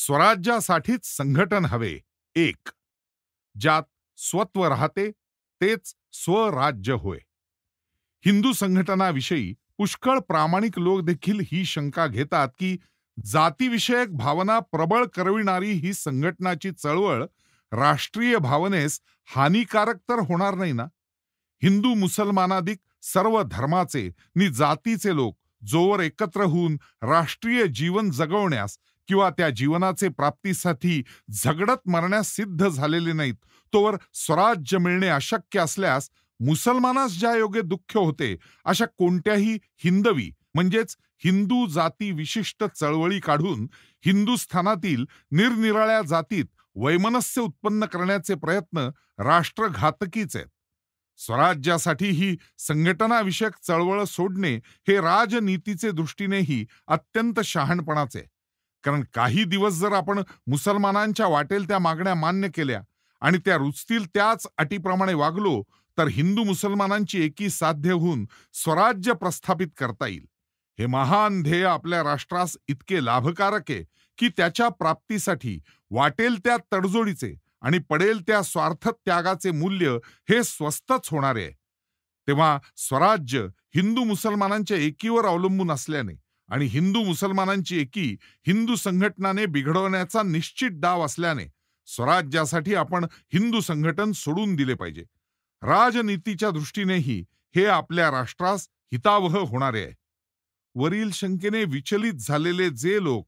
स्वराज्यासाठीच संघटन हवे. एक, ज्यात स्वत्व राहते तेच स्वराज्य होय. हिंदू संघटनाविषयी पुष्कळ प्रामाणिक लोक देखील ही शंका घेतात की जातीविषयक भावना प्रबळ करविणारी ही संघटनाची चळवळ राष्ट्रीय भावनेस हानिकारक तर होणार नाही ना. हिंदू मुसलमानादिक सर्व धर्माचे नि जातीचे लोक जोवर एकत्र होऊन राष्ट्रीय जीवन जगवण्यास किंवा त्या जीवनाचे प्राप्तीसाठी झगडत मरण्यास सिद्ध झालेले नाहीत, तोवर स्वराज्य मिळणे अशक्य असल्यास मुसलमानास ज्या योगे दुःख होते अशा कोणत्याही हिंदवी म्हणजेच हिंदू जाती विशिष्ट चळवळी काढून हिंदुस्थानातील निरनिराळ्या जातीत वैमनस्य उत्पन्न करण्याचे प्रयत्न राष्ट्रघातकीच आहेत. स्वराज्यासाठी ही संघटनाविषयक चळवळ सोडणे हे राजनीतीचे दृष्टीनेही अत्यंत शहाणपणाचे. कारण काही दिवस जर आपण मुसलमानांच्या वाटेल त्या मागण्या मान्य केल्या आणि त्या रुचतील त्याच अटीप्रमाणे वागलो तर हिंदू मुसलमानांची एकी साध्य होऊन स्वराज्य प्रस्थापित करता येईल. हे महान ध्येय आपल्या राष्ट्रास इतके लाभकारक आहे की त्याच्या प्राप्तीसाठी वाटेल त्या तडजोडीचे आणि पडेल त्या स्वार्थ त्यागाचे मूल्य हे स्वस्तच होणार आहे. तेव्हा स्वराज्य हिंदू मुसलमानांच्या एकीवर अवलंबून असल्याने आणि हिंदू मुसलमानांची एकी हिंदू संघटनाने बिघडवण्याचा निश्चित डाव असल्याने स्वराज्यासाठी आपण हिंदू संघटन सोडून दिले पाहिजे. राजनीतीच्या दृष्टीनेही हे आपल्या राष्ट्रास हितावह होणारे आहे. वरील शंकेने विचलित झालेले जे लोक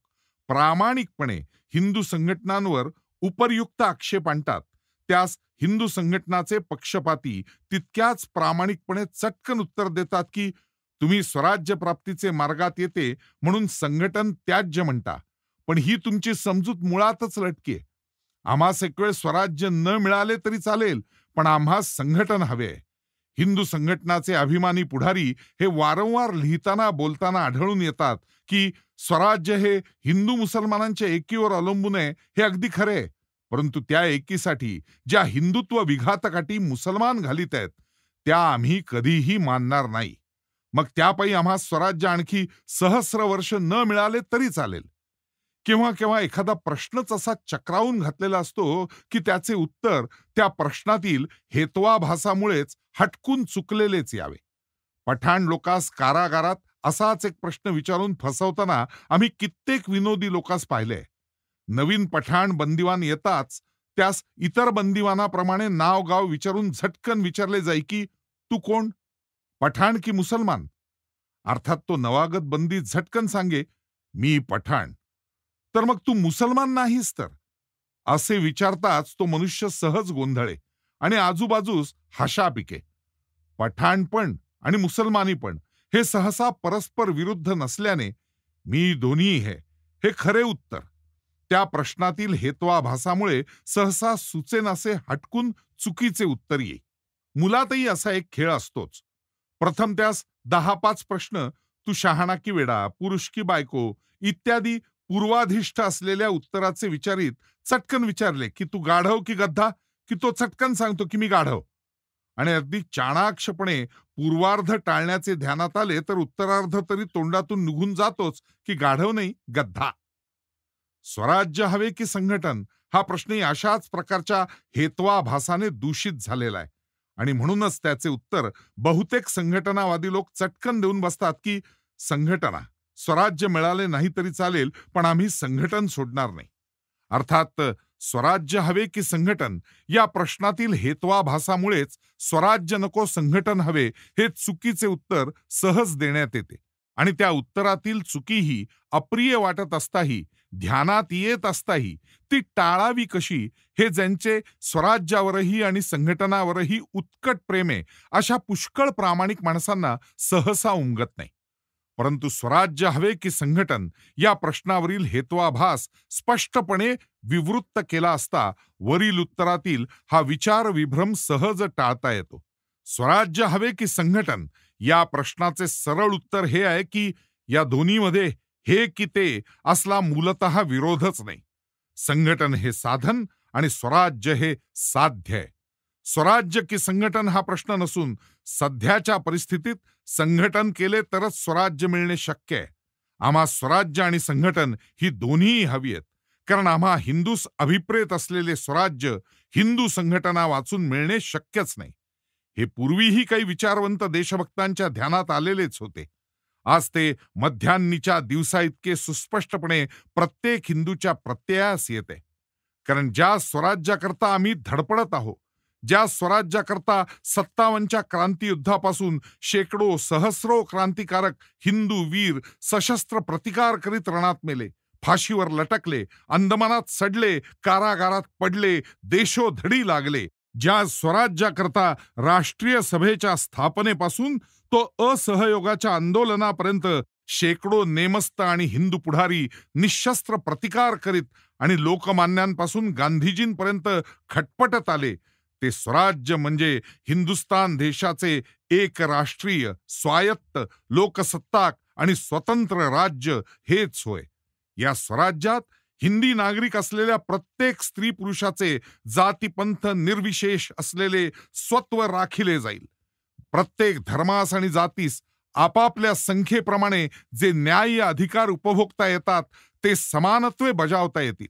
प्रामाणिकपणे हिंदू संघटनांवर उपर्युक्त आक्षेप आणतात त्यास हिंदू संघटनाचे पक्षपाती तितक्याच प्रामाणिकपणे चटकन उत्तर देतात की तुम्ही स्वराज्य प्राप्तीचे मार्गात येते म्हणून संघटन त्याज्य म्हणता, पण ही तुमची समजूत मुळातच लटके. आम्हास एक वेळ स्वराज्य न मिळाले तरी चालेल, पण आम्हास संघटन हवे. हिंदू संघटनाचे अभिमानी पुढारी हे वारंवार लिहिताना बोलताना आढळून येतात की स्वराज्य हे हिंदू मुसलमानांच्या एकीवर अवलंबून आहे. हे अगदी खरे, परंतु त्या एकीसाठी ज्या हिंदुत्व विघातकाठी मुसलमान घालीत आहेत त्या आम्ही कधीही मानणार नाही. मग त्यापायी आम्हा स्वराज्य आणखी सहस्र वर्ष न मिळाले तरी चालेल. केव्हा केव्हा एखादा प्रश्नच असा चक्रावून घातलेला असतो की त्याचे उत्तर त्या प्रश्नातील हेत्वाभासामुळेच हटकून चुकलेलेच यावे. पठाण लोकास कारागारात असाच एक प्रश्न विचारून फसवताना आम्ही कित्येक विनोदी लोकास पाहिले. नवीन पठाण बंदिवान येताच त्यास इतर बंदिवानाप्रमाणे नाव गाव विचारून झटकन विचारले जाई की तू कोण, पठाण की मुसलमान. अर्थात तो नवागत बंदी झटकन सांगे मी पठाण. तर मग तू मुसलमान नाहीस तर, असे विचारताच तो मनुष्य सहज गोंधळे आणि आजूबाजूस हशा पिके. पठाणपण आणि मुसलमानीपण हे सहसा परस्पर विरुद्ध नसल्याने मी दोन्ही हे खरे उत्तर त्या प्रश्नातील हेत्वाभासामुळे सहसा सुचेनासे हटकून चुकीचे उत्तर येई. मुलातही असा एक खेळ असतोच. प्रथम त्यास 10-5 प्रश्न तू शहाणा की वेडा, पुरुष की बायको इत्यादी पूर्वाधिष्ठ असलेल्या उत्तराचे विचारित चटकन विचारले की तू गाढव की गद्दा, की तो चटकन सांगतो की मी गाढव. आणि अगदी चाणाक्षपणे पूर्वार्ध टाळण्याचे ध्यानात आले तर उत्तरार्ध तरी तोंडातून निघून जातोच की गाढव नाही गद्दा. स्वराज्य हवे की संघटन हा प्रश्नही अशाच प्रकारच्या हेत्वाभासाने दूषित झालेला आहे आणि म्हणूनच त्याचे उत्तर बहुतेक संघटनावादी लोक चटकन देऊन बसतात की संघटना, स्वराज्य मिळाले नाही तरी चालेल पण आम्ही संघटन सोडणार नाही. अर्थात स्वराज्य हवे की संघटन या प्रश्नातील हेत्वाभासामुळेच स्वराज्य नको संघटन हवे हे चुकीचे उत्तर सहज देण्यात येते आणि त्या उत्तरातील चुकीही अप्रिय वाटत असताही ध्यानात येत असताही ती टाळावी कशी हे ज्यांचे स्वराज्यावरही आणि संघटनावरही उत्कट प्रेम आहे अशा पुष्कळ प्रामाणिक माणसांना सहसा उमगत नाही. परंतु स्वराज्य हवे की संघटन या प्रश्नावरील हेत्वाभास स्पष्टपणे विवृत्त केला असता वरील उत्तरातील हा विचार विभ्रम सहज टाळता येतो. स्वराज्य हवे की संघटन या प्रश्नाचे सरळ उत्तर हे आहे की या दोन्हीमध्ये हे की ते असला मूलतः विरोधच नाही. संघटन हे साधन आणि स्वराज्य हे साध्य आहे. स्वराज्य की संघटन हा प्रश्न नसून सध्याच्या परिस्थितीत संघटन केले तरच स्वराज्य मिळणे शक्य आहे. आम्हा स्वराज्य आणि संघटन ही दोन्ही हवी आहेत. कारण आम्हा हिंदूस अभिप्रेत असलेले स्वराज्य हिंदू संघटना वाचून मिळणे शक्यच नाही. हे पूर्वीही काही विचारवंत देशभक्तांच्या ध्यानात आलेलेच होते. आज ते मध्यान्नीच्या दिवसा इतके सुस्पष्टपणे प्रत्येक हिंदूच्या प्रत्ययास येते. कारण ज्या स्वराज्याकरता आम्ही धडपडत आहोत, ज्या स्वराज्याकरता 57च्या क्रांतियुद्धापासून शेकडो सहस्रो क्रांतिकारक हिंदू वीर सशस्त्र प्रतिकार करीत रणात मेले, फाशीवर लटकले, अंदमानात सडले, कारागारात पडले, देशोधडी लागले, ज्या स्वराज्याकरता राष्ट्रीय सभेच्या स्थापनेपासून तो असहयोगाच्या आंदोलनापर्यंत शेकडो नेमस्त आणि हिंदू पुढारी निशस्त्र प्रतिकार करीत आणि लोकमान्यांपासून गांधीजींपर्यंत खटपटत आले, ते स्वराज्य म्हणजे हिंदुस्तान देशाचे एक राष्ट्रीय स्वायत्त लोकसत्ताक आणि स्वतंत्र राज्य हेच होय. या स्वराज्यात हिंदी नागरिक असलेल्या प्रत्येक स्त्री पुरुषाचे जातीपंथ निर्विशेष असलेले स्वत्व राखिले जाईल. प्रत्येक धर्मास आणि जातीस आपापल्या संख्येप्रमाणे जे न्याय्य अधिकार उपभोगता येतात ते समानत्वे बजावता येतील.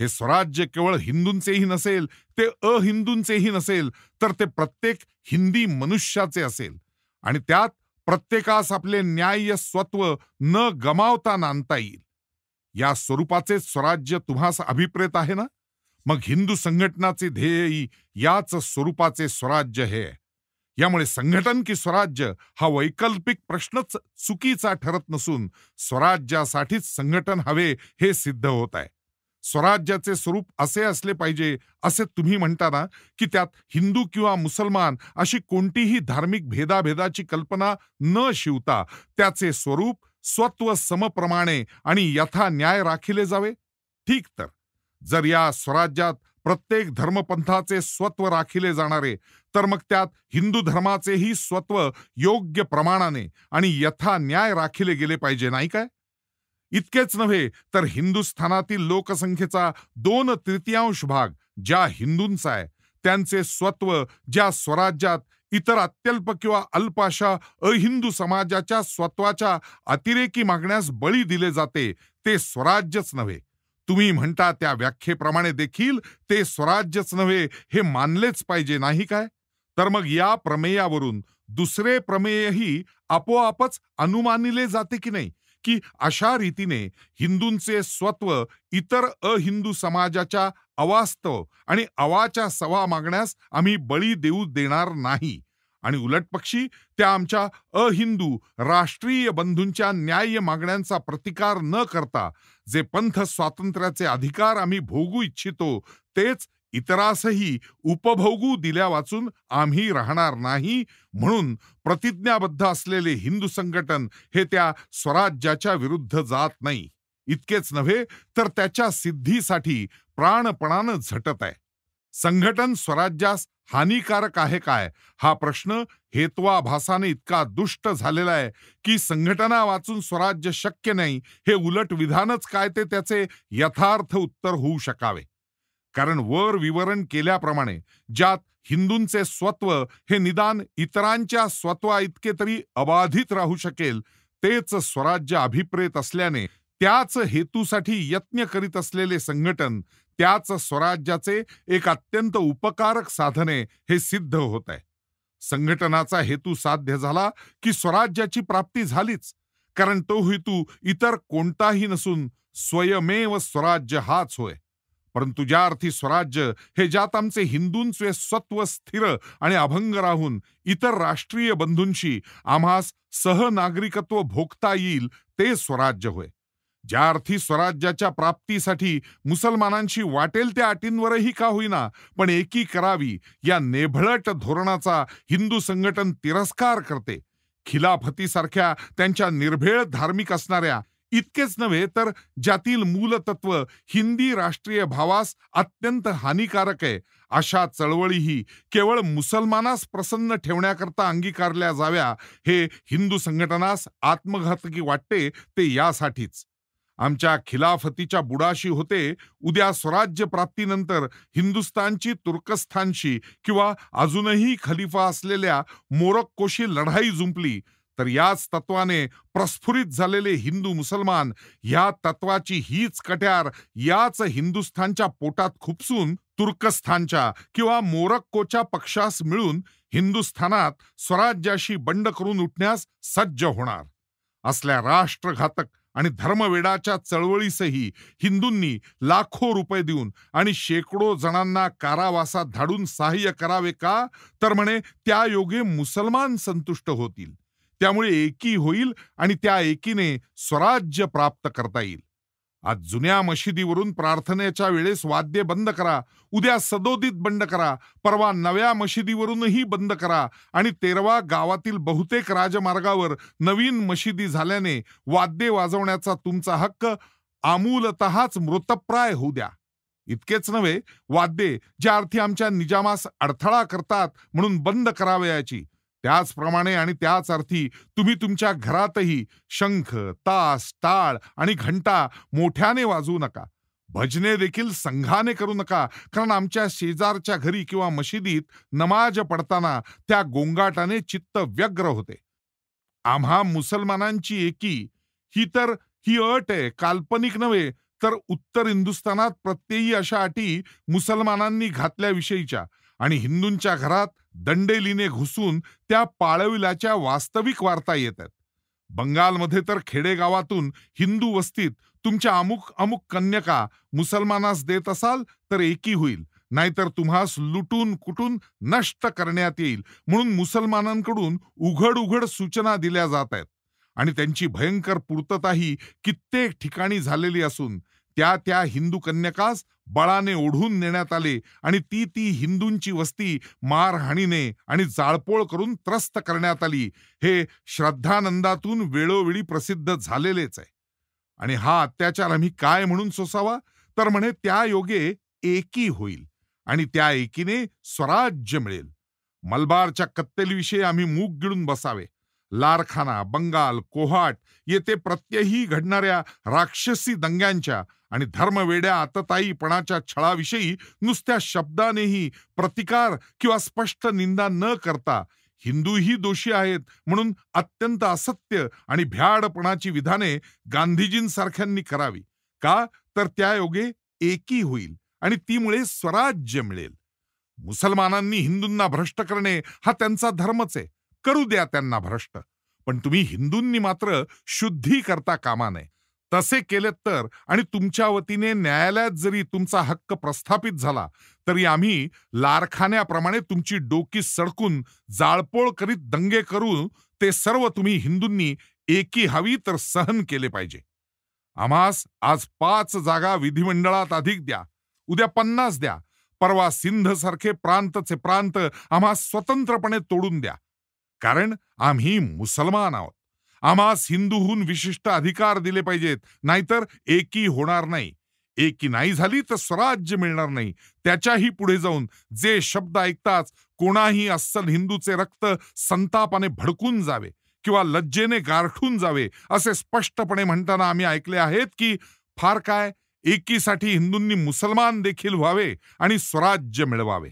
हे स्वराज्य केवळ हिंदूंचेही नसेल, ते अहिंदूंचेही नसेल, तर ते प्रत्येक हिंदी मनुष्याचे असेल आणि त्यात प्रत्येकास आपले न्याय्य स्वत्व न गमावता नांदता येईल. या स्वरूपाचे स्वराज्य तुम्हास अभिप्रेत आहे ना? मग हिंदू संघटनाचे ध्येयही याच स्वरूपाचे स्वराज्य हे. यामुळे संघटन की स्वराज्य हा वैकल्पिक प्रश्नच चुकीचा ठरत नसून स्वराज्यासाठीच संघटन हवे हे सिद्ध होत आहे. स्वराज्याचे स्वरूप असे असले पाहिजे असे तुम्ही म्हणता ना, की त्यात हिंदू किंवा मुसलमान अशी कोणतीही धार्मिक भेदाभेदाची कल्पना न शिवता त्याचे स्वरूप स्वत्व समप्रमाणे आणि यथा न्याय राखिले जावे. ठीक, तर जर या स्वराज्यात प्रत्येक धर्मपंथाचे स्वत्व राखिले जाणारे, तर मग त्यात हिंदू धर्माचेही स्वत्व योग्य प्रमाणाने आणि यथा न्याय राखिले गेले पाहिजे, नाही काय? इतकेच नव्हे तर हिंदुस्थानातील लोकसंख्येचा 2/3 भाग ज्या हिंदूंचा आहे, त्यांचे स्वत्व ज्या स्वराज्यात इतर अत्यल्प किंवा अल्प अशा अहिंदू समाजाच्या स्वत्वाच्या अतिरेकी मागण्यास बळी दिले जाते, ते स्वराज्यच नव्हे. तुम्ही म्हणता त्या व्याख्येप्रमाणे देखील ते स्वराज्यच नव्हे हे मानलेच पाहिजे, नाही काय? तर मग या प्रमेयावरून दुसरे प्रमेयही आपोआपच अनुमानिले जाते की नाही, की अशा रीतीने हिंदूंचे स्वत्व इतर अहिंदू समाजाच्या अवास्तव आणि अवाच्या सवा मागण्यास आम्ही बळी देऊ देणार नाही आणि उलटपक्षी त्या आमच्या अहिंदू राष्ट्रीय बंधूंच्या न्याय्य मागण्यांचा प्रतिकार न करता जे पंथ स्वातंत्र्याचे अधिकार आम्ही भोगू इच्छितो तेच इतरासही उपभोगू दिल्या वाचून आम्ही राहणार नाही. म्हणून प्रतिज्ञाबद्ध असलेले हिंदू संघटन हे त्या स्वराज्याच्या विरुद्ध जात नाही. इतकेच नव्हे तर त्याच्या सिद्धीसाठी प्राणपणानं झटत आहे. संघटन स्वराज्यास हानिकारक आहे काय, हा प्रश्न हेत्वाभासाने इतका दुष्ट झालेला आहे की संघटना वाचून स्वराज्य शक्य नाही हे उलट विधानच काय ते त्याचे यथार्थ उत्तर होऊ शकावे. कारण वर विवरण केल्याप्रमाणे ज्यात हिंदूंचे स्वत्व हे निदान इतरांच्या स्वत्वा इतके तरी अबाधित राहू शकेल, तेच स्वराज्य अभिप्रेत असल्याने त्याच हेतूसाठी यत्न करीत असलेले संघटन त्याच स्वराज्याचे एक अत्यंत उपकारक साधने हे सिद्ध होत आहे. संघटनाचा हेतू साध्य झाला की स्वराज्याची प्राप्ती झालीच, कारण तो हेतू इतर कोणताही नसून स्वयमेव स्वराज्य हाच होय. परंतु ज्या अर्थी स्वराज्य हे ज्यात आमचे हिंदूंचे स्वत्व स्थिर आणि अभंग राहून इतर राष्ट्रीय बंधूंशी आम्हास सहनागरिकत्व भोगता येईल ते स्वराज्य होय. ज्या अर्थी स्वराज्याच्या प्राप्तीसाठी मुसलमानांशी वाटेल त्या अटींवरही का होईना पण एकी करावी या नेभळट धोरणाचा हिंदू संघटन तिरस्कार करते. खिलाफतीसारख्या त्यांच्या निर्भेळ धार्मिक असणाऱ्या इतकेच नव्हे तर ज्यातील मूलतत्व हिंदी राष्ट्रीय भावास अत्यंत हानिकारक आहे अशा चळवळीही केवळ मुसलमानास प्रसन्न ठेवण्याकरता अंगीकारल्या जाव्या हे हिंदू संघटनास आत्मघातकी वाटते. ते यासाठीच आमच्या खिलाफतीच्या बुडाशी होते उद्या स्वराज्य प्राप्तीनंतर हिंदुस्थानची तुर्कस्थानशी किंवा अजूनही खलिफा असलेल्या मोरक्कोशी लढाई जुंपली तर याच तत्वाने प्रस्फुरित झालेले हिंदू मुसलमान ह्या तत्वाची हीच कट्यार याच हिंदुस्थानच्या पोटात खुपसून तुर्कस्थानच्या किंवा मोरक्कोच्या पक्षास मिळून हिंदुस्थानात स्वराज्याशी बंड करून उठण्यास सज्ज होणार असल्या राष्ट्रघातक आणि धर्मवेडाच्या चळवळीसही हिंदूंनी लाखो रुपये देऊन आणि शेकडो जणांना कारावासात धाडून सहाय्य करावे का? तर म्हणे त्या योगे मुसलमान संतुष्ट होतील, त्यामुळे एकी होईल आणि त्या एकीने स्वराज्य प्राप्त करता येईल. आज जुन्या मशिदीवरून प्रार्थनेच्या वेळेस वाद्य बंद करा, उद्या सदोदित बंद करा, परवा नव्या मशिदीवरूनही बंद करा आणि तेरवा गावातील बहुतेक राजमार्गावर नवीन मशिदी झाल्याने वाद्ये वाजवण्याचा तुमचा हक्क आमूलतःच मृतप्राय होऊ द्या. इतकेच नव्हे, वाद्ये ज्या अर्थी आमच्या निजामास अडथळा करतात म्हणून बंद करावयाची, त्याचप्रमाणे आणि त्याच अर्थी तुम्ही तुमच्या घरातही शंख, तास, टाळ आणि घंटा मोठ्याने वाजवू नका. भजने देखील संघाने करू नका, कारण आमच्या शेजारच्या घरी किंवा मशिदीत नमाज पडताना त्या गोंगाटाने चित्त व्यग्र होते. आम्हा मुसलमानांची एकी ही अट आहे, काल्पनिक नव्हे, तर उत्तर हिंदुस्थानात प्रत्ययी अशा अटी मुसलमानांनी घातल्याविषयीच्या आणि हिंदूंच्या घरात दंडेलीने घुसून त्या पाळविल्याच्या वास्तविक वार्ता येतात. बंगालमध्ये तर खेडेगावातून हिंदू वस्तीत तुमच्या अमुक अमुक कन्यका मुसलमानास देत असाल तर एकी होईल, नाहीतर तुम्हास लुटून कुटून नष्ट करण्यात येईल म्हणून मुसलमानांकडून उघड उघड सूचना दिल्या जात आहेत. आणि त्यांची भयंकर पूर्तताही कित्येक ठिकाणी झालेली असून त्या हिंदू कन्यकास बळाने ओढून नेण्यात आले आणि ती हिंदूंची वस्ती मारहाणीने आणि जाळपोळ करून त्रस्त करण्यात आली. हे श्रद्धानंदातून वेळोवेळी प्रसिद्ध झालेलेच आहे. आणि हा अत्याचार आम्ही काय म्हणून सोसावा? तर म्हणे त्या योगे एकी होईल आणि त्या एकीने स्वराज्य मिळेल. मलबारच्या कत्तेलीविषयी आम्ही मूग गिळून बसावे. लारखाना, बंगाल, कोहाट येथे प्रत्यही घडणाऱ्या राक्षसी दंग्यांच्या आणि धर्मवेड्या आतताईपणाच्या छळाविषयी नुसत्या शब्दानेही प्रतिकार किंवा स्पष्ट निंदा न करता हिंदूही दोषी आहेत म्हणून अत्यंत असत्य आणि भ्याडपणाची विधाने गांधीजींसारख्यांनी करावी. का? तर त्या योगे एकी होईल आणि तीमुळे स्वराज्य मिळेल. मुसलमानांनी हिंदूंना भ्रष्ट करणे हा त्यांचा धर्मच आहे, करू द्या त्यांना भ्रष्ट, पण तुम्ही हिंदूंनी मात्र शुद्धी करता कामा नये. तसे केलेत तर आणि तुमच्या वतीने न्यायालयात जरी तुमचा हक्क प्रस्थापित झाला तरी आम्ही लारखान्याप्रमाणे तुमची डोकी सडकून जाळपोळ करीत दंगे करू. ते सर्व तुम्ही हिंदूंनी एकी हवी तर सहन केले पाहिजे. आम्हास आज 5 जागा विधिमंडळात अधिक द्या, उद्या 50 द्या, परवा सिंध सारखे प्रांतचे प्रांत आम्हास स्वतंत्रपणे तोडून द्या, कारण आम्ही मुसलमान आहोत. आम्हास हिंदूहून विशिष्ट अधिकार दिले पाहिजेत, नाहीतर एकी होणार नाही. एकी नाही झाली तर स्वराज्य मिळणार नाही. त्याच्याही पुढे जाऊन जे शब्द ऐकताच कोणाही अस्सल हिंदूचे रक्त संतापाने भडकून जावे किंवा लज्जेने गारठून जावे असे स्पष्टपणे म्हणताना आम्ही ऐकले आहेत की फार काय, एकीसाठी हिंदूंनी मुसलमान देखील व्हावे आणि स्वराज्य मिळवावे.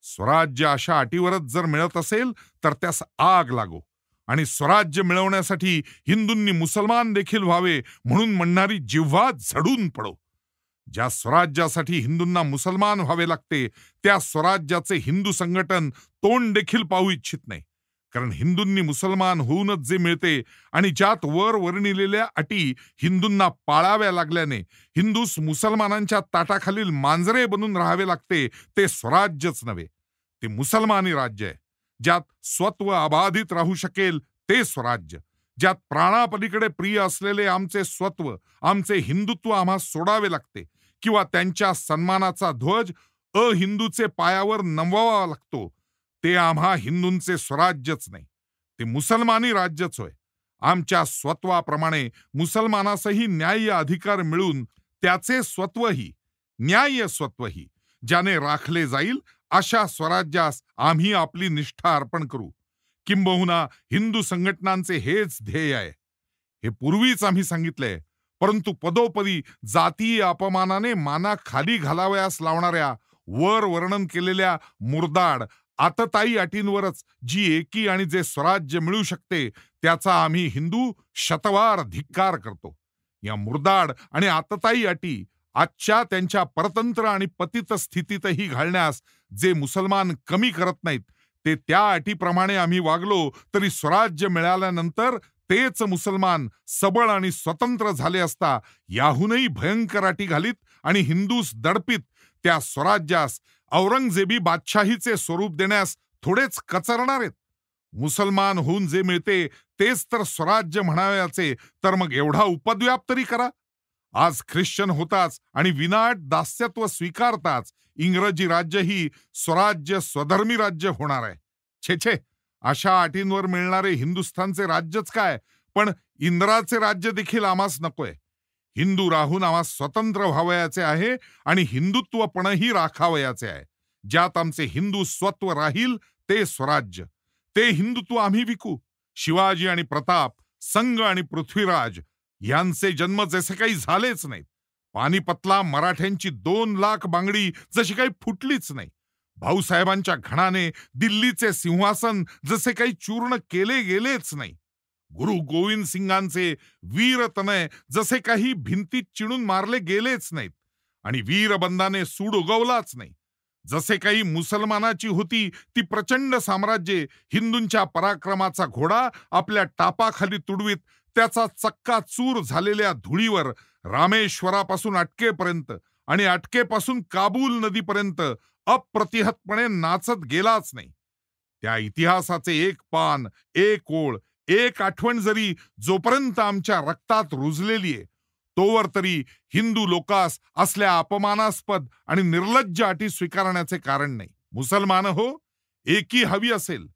स्वराज्य अशा अटीवरच जर मिळत असेल तर त्यास आग लागो आणि स्वराज्य मिळवण्यासाठी हिंदूंनी मुसलमान देखील व्हावे म्हणून म्हणणारी जिव्हा झडून पडो. ज्या स्वराज्यासाठी हिंदूंना मुसलमान व्हावे लागते त्या स्वराज्याचे हिंदू संघटन तोंड देखील पाहू इच्छित नाही, कारण हिंदूंनी मुसलमान होऊनच जे मिळते आणि ज्यात वर वर्णिलेल्या अटी हिंदूंना पाळाव्या लागल्याने हिंदूस मुसलमानांच्या ताटाखालील मांजरे बनून राहावे लागते, ते स्वराज्यच नव्हे, ते मुसलमानी राज्य आहे. ज्यात स्वत्व अबाधित राहू शकेल ते स्वराज्य, ज्यात प्राणापलीकडे प्रिय असलेले आमचे स्वत्व, आमचे हिंदुत्व आम्हा सोडावे लागते किंवा त्यांच्या सन्मानाचा ध्वज अहिंदूचे पायावर नमवावा लागतो, ते आम्हा हिंदूंचे स्वराज्यच नाही, ते मुसलमानी राज्यच होय. आमच्या स्वत्वाप्रमाणे मुसलमानासही न्याय्य अधिकार मिळून त्याचे स्वत्वही न्याय्य स्वत्वही ज्याने राखले जाईल अशा स्वराज्यास आम्ही आपली निष्ठा अर्पण करू. किंबहुना हिंदू संघटनांचे हेच ध्येय आहे. हे पूर्वीच आम्ही सांगितले, परंतु पदोपदी जातीय अपमानाने माना खाली घालावयास लावणाऱ्या वर वर्णन केलेल्या मुरदाड आततायी अटींवरच जी एकी आणि जे स्वराज्य मिळू शकते त्याचा आम्ही हिंदू शतवार धिक्कार करतो. या मुर्दाड आणि आततायी अटी आजच्या त्यांच्या परतंत्र आणि पतित स्थितीतही घालण्यास जे मुसलमान कमी करत नाहीत, ते त्या अटीप्रमाणे आम्ही वागलो तरी स्वराज्य मिळाल्यानंतर तेच मुसलमान सबळ आणि स्वतंत्र झाले असता याहूनही भयंकर अटी घालीत आणि हिंदूस दडपीत त्या स्वराज्यास औरंगजेबी बादशाहीचे स्वरूप देण्यास थोडेच कचरणार आहेत. मुसलमान होऊन जे मिळते तेच तर स्वराज्य म्हणावयाचे, तर मग एवढा उपद्व्याप तरी करा. आज ख्रिश्चन होताच आणि विनाट दास्यत्व स्वीकारताच इंग्रजी राज्य ही स्वराज्य स्वधर्मी राज्य होणार आहे. छे छे, अशा अटींवर मिळणारे हिंदुस्थानचे राज्यच काय, पण इंद्राचे राज्य देखील आम्हास नकोय. हिंदू राहून आम्हास स्वतंत्र व्हावयाचे आहे आणि हिंदुत्वपणही राखावयाचे आहे. ज्यात आमचे हिंदू स्वत्व राहील ते स्वराज्य. ते हिंदुत्व आम्ही विकू. शिवाजी आणि प्रताप, संग आणि पृथ्वीराज यांचे जन्म जसे काही झालेच नाहीत. पानिपतला मराठ्यांची 2 लाख बांगडी जशी काही फुटलीच नाही. भाऊसाहेबांच्या घणाने दिल्लीचे सिंहासन जसे काही चूर्ण केले गेलेच नाही. गुरु गोविंद सिंगांचे वीरतनय जसे काही भिंतीत चिणून मारले गेलेच नाहीत आणि वीरबंधाने सूड उगवलाच नाही. जसे काही मुसलमानाची होती ती प्रचंड साम्राज्ये हिंदूंच्या पराक्रमाचा घोडा आपल्या टापाखाली तुडवीत त्याचा चक्काचूर झालेल्या धुळीवर रामेश्वरापासून अटकेपर्यंत आणि अटकेपासून काबूल नदीपर्यंत अप्रतिहतपणे नाचत गेलाच नाही. त्या इतिहासाचे एक पान, एक ओळ, एक आठवण जरी जोपर्यंत आमच्या रक्तात रुजलेली आहे तोवर तरी हिंदू लोकास असल्या अपमानास्पद आणि निर्लज्ज अटी स्वीकारण्याचे कारण नाही. मुसलमान हो, एकी हवी असेल,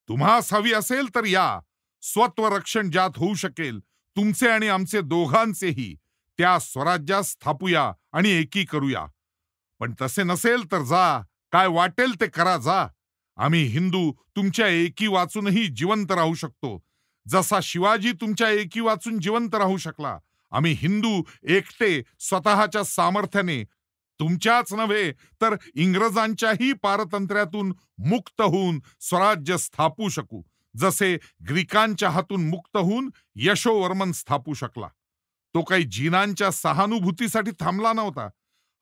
तुम्हास हवी असेल तर या. स्वत्वरक्षण ज्यात होऊ शकेल तुमचे आणि आमचे दोघांचेही, त्या स्वराज्यात स्थापूया आणि एकी करूया. पण तसे नसेल तर जा, काय वाटेल ते करा जा. आम्ही हिंदू तुमच्या एकी वाचूनही जिवंत राहू शकतो, जसा शिवाजी तुमच्या एकी वाचून जिवंत राहू शकला. आम्ही हिंदू एकटे स्वतःच्या सामर्थ्याने तुमच्याच नव्हे तर इंग्रजांच्याही पारतंत्र्यातून मुक्त होऊन स्वराज्य स्थापू शकू, जसे ग्रीकांच्या हातून मुक्त होऊन यशोवर्मन स्थापू शकला. तो काही जीनांच्या सहानुभूतीसाठी थांबला नव्हता.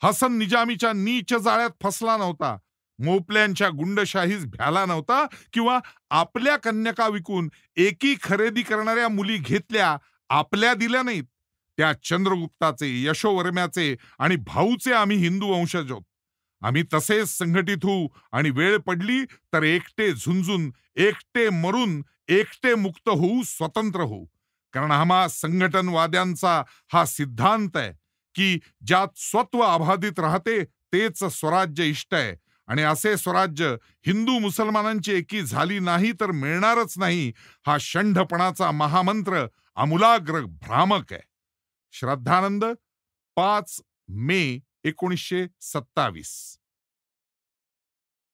हसन निजामीच्या नीच जाळ्यात फसला नव्हता. मोपल्यांच्या गुंडशाहीस भ्याला नव्हता किंवा आपल्या कन्यका विकून एकी खरेदी करणाऱ्या मुली घेतल्या, आपल्या दिल्या नाहीत. त्या चंद्रगुप्ताचे, यशोवर्म्याचे आणि भाऊचे आम्ही हिंदू वंशज आहोत. आम्ही तसेच संघटित होऊ आणि वेळ पडली तर एकटे झुंजून, एकटे मरून, एकटे मुक्त होऊ, स्वतंत्र होऊ. कारण आम्हा संघटनवाद्यांचा हा सिद्धांत आहे की ज्यात स्वत्व अबाधित राहते तेच स्वराज्य इष्ट आहे आणि असे स्वराज्य हिंदू मुसलमानांची एकी झाली नाही तर मिळणारच नाही. हा षंढपणाचा महामंत्र आमूलाग्र भ्रामक आहे. श्रद्धानंद, 5 मे 1927.